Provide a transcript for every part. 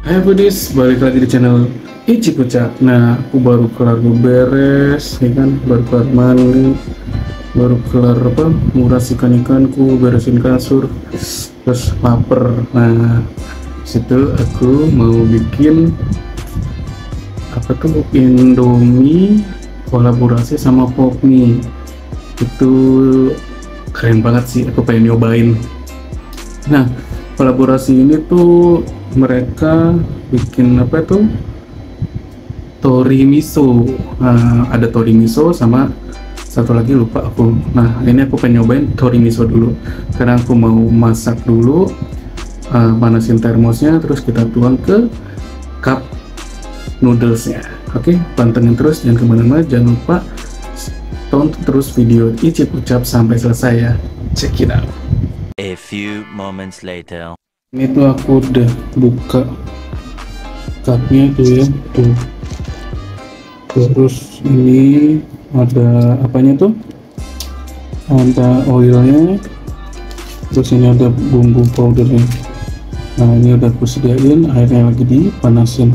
Hai buddies, balik lagi di channel Ici Kucak. Nah, aku baru kelar beres, ya kan, baru kelar mandi, baru kelar nguras ikan-ikanku, beresin kasur, terus lapar. Nah, situ aku mau bikin Indomie kolaborasi sama Popmi. Itu keren banget sih, aku pengen nyobain. Nah, kolaborasi ini tuh mereka bikin tori miso. Nah, ada tori miso sama satu lagi lupa aku. Nah, ini aku pengen nyobain tori miso dulu karena aku mau masak dulu. Panasin termosnya, terus kita tuang ke cup noodlesnya. Oke, pantengin terus, jangan kemana-mana, jangan lupa tonton terus video Icip Ucap sampai selesai ya. Check it out. A few moments later. Ini tuh aku udah buka cupnya tuh ya, tuh. Terus ini ada apanya tuh? Ada oilnya. Terus ini ada bumbu powdernya. Nah, ini udah aku sediain, airnya lagi dipanasin.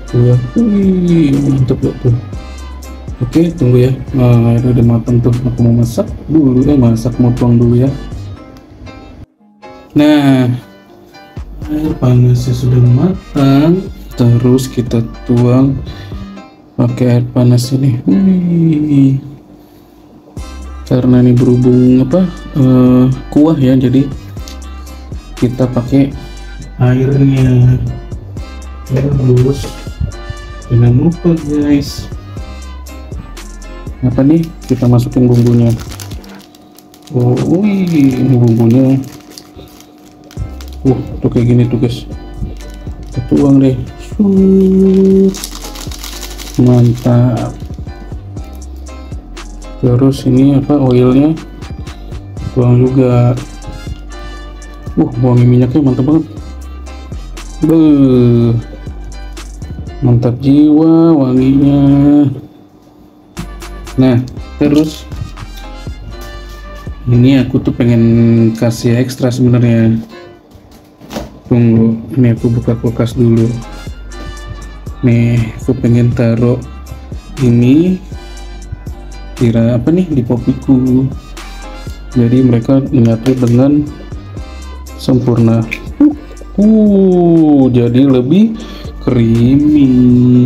Tuh ya, wih, mantep ya tuh. Oke, tunggu ya. Nah, airnya udah matang tuh. Aku mau masak dulu, mau tuang dulu ya. Nah, air panasnya sudah matang, terus kita tuang pakai air panas ini. Wih. Karena ini berhubung kuah ya, jadi kita pakai airnya. Terus jangan lupa guys, nih kita masukin bumbunya. Wih, ini bumbunya. Tuh kayak gini tuh guys, tuang deh. Mantap. Terus ini oilnya tuang juga. Wangi minyaknya mantap banget. Mantap jiwa wanginya. Nah, terus ini aku tuh pengen kasih ekstra sebenarnya. Tunggu, ini aku buka kulkas dulu. Nih, aku pengen taruh ini di popiku. Jadi mereka menyatu dengan sempurna. Jadi lebih creamy.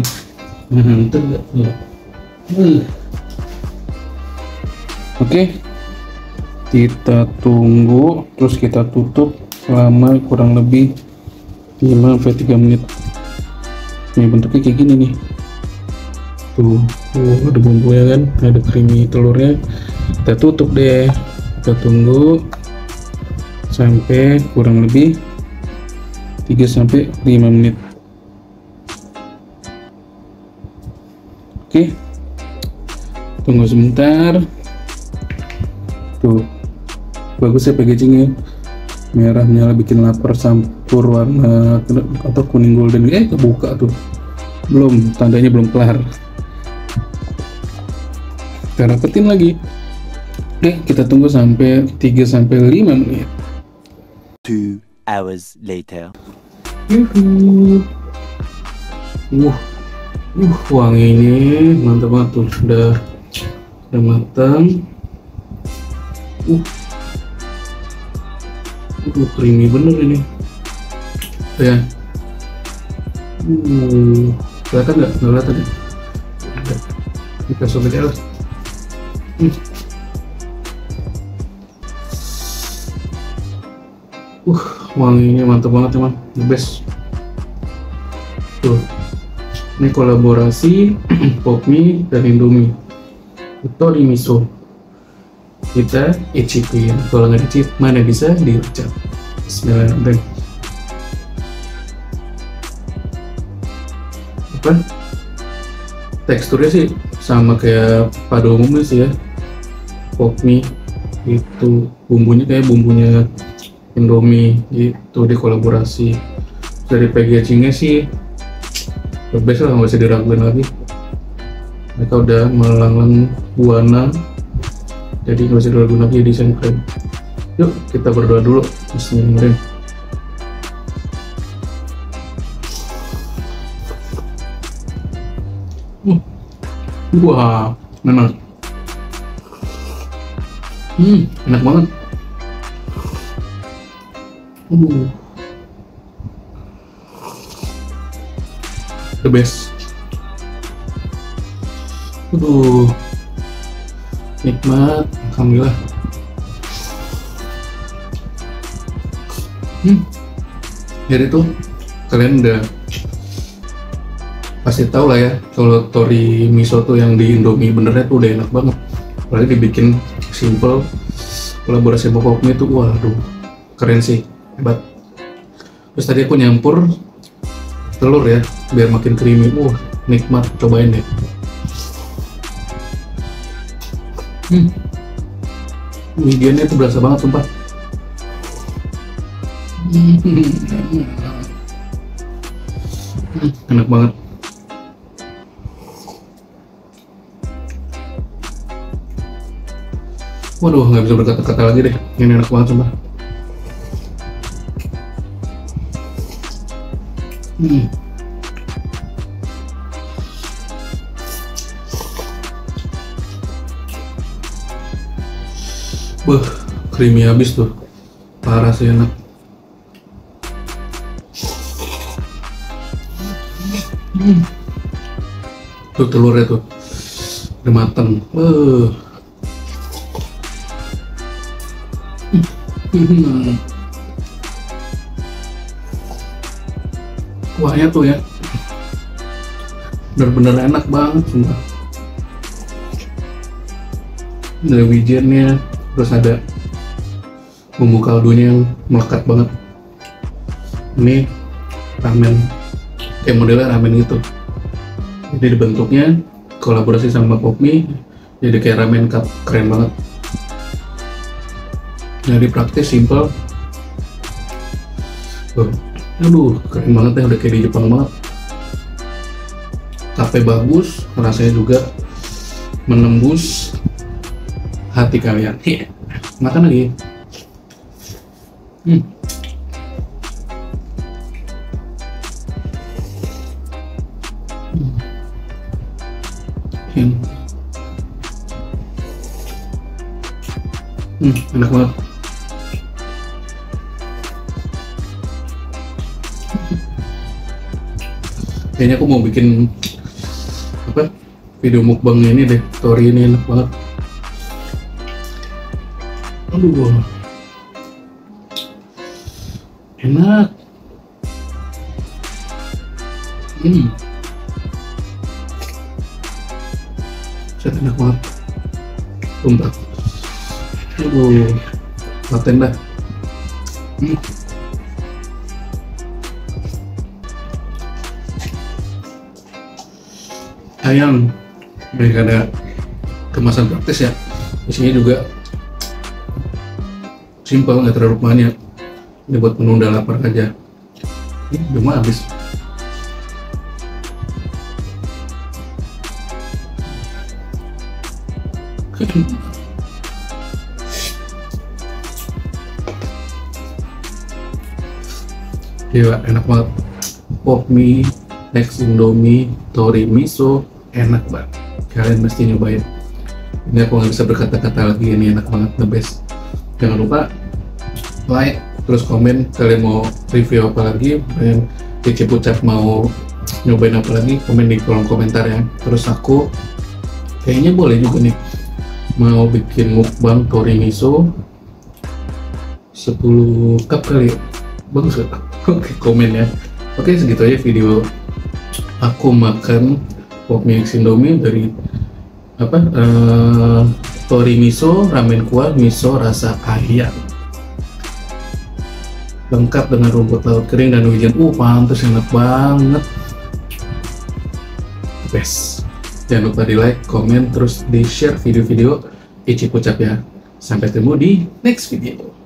Mantap gak? Oke, kita tunggu, terus kita tutup selama kurang lebih 5-3 menit. Ini bentuknya kayak gini nih. Tuh, ada bumbunya kan, ada creamy telurnya. Kita tutup deh, kita tunggu sampai kurang lebih 3-5 menit. Oke, tunggu sebentar. Tuh, bagus ya packagingnya, merah menyala bikin lapar, campur warna atau kuning golden. Kebuka tuh, belum, tandanya belum kelar. Kita rapetin lagi. Kita tunggu sampai 3-5 menit. 2 hours later. Wangi ini mantap banget tuh, udah matang. Creamy bener ini ya. Kelihatan nggak? Kelihatan ya? Kita sobek aja lah. Wanginya mantap banget teman, the best. Tuh, ini kolaborasi Popmi dan Indomie tori miso. Kita icipin, kalau nggak dicip mana bisa diucap. Bismillahirrahmanirrahim. Teksturnya sih sama kayak pada umumnya sih ya. Popmi itu bumbunya kayak bumbunya Indomie gitu, dikolaborasi. Dari packagingnya sih the best lah, nggak bisa diraguin lagi. Mereka udah melanglang buana, jadi nggak usah diraguin lagi desain keren. Yuk kita berdoa dulu. Bismillahirrahmanirrahim. Wah, enak. Enak banget. The best. Nikmat, alhamdulillah. Jadi tuh kalian udah pasti tahu lah ya, kalau tori miso tuh yang di Indomie benernya tuh udah enak banget. Apalagi dibikin simple, kolaborasi sama Popmi tuh, waduh, keren sih, hebat. Terus tadi aku nyampur telur ya, biar makin creamy. Nikmat, cobain deh. Mediannya tuh berasa banget sumpah. Enak banget. Waduh, nggak bisa berkata-kata lagi deh. Ini enak banget sumpah. Creamy habis tuh. Parah sih enak. Tuh telurnya tuh udah mateng. Kuahnya tuh ya bener-bener enak banget sumpah. Ada wijennya, terus ada bumbu kaldunya yang melekat banget. Ini ramen, kayak modelnya ramen gitu. Jadi bentuknya kolaborasi sama Popmi, jadi kayak ramen cup, keren banget. Jadi praktis, simple. Aduh, keren banget ya, udah kayak di Jepang banget. Tape bagus, rasanya juga menembus hati kalian. Makan lagi. Enak banget. Kayaknya aku mau bikin video mukbang ini deh. Tori ini enak banget. Aduh, enak. Set enak banget. Sumpah. Aduh, paten dah. Sayang, mereka ada kemasan praktis ya. Isinya juga simple, nggak terlalu banyak. Ini buat menunda lapar aja. Ini udah mau habis. Gila, enak banget. Popmi, next Indomie, tori miso, enak banget. Kalian mesti nyobain. Ini aku nggak bisa berkata-kata lagi, ini enak banget, the best. Jangan lupa like, terus komen kalian mau review apa lagi, dan Cici Pucat mau nyobain apa lagi, komen di kolom komentar ya. Terus aku kayaknya boleh juga nih mau bikin mukbang tori miso 10 cup kali ya. Bagus gak? Oke, komen ya. Oke, segitu aja video aku makan Popmi X Indomie dari tori miso, ramen kuah miso rasa ayam, lengkap dengan rumput laut kering dan wijen. Pantes, enak banget, best. Jangan lupa di like, komen, terus di share video-video Ici Pucat ya. Sampai ketemu di next video.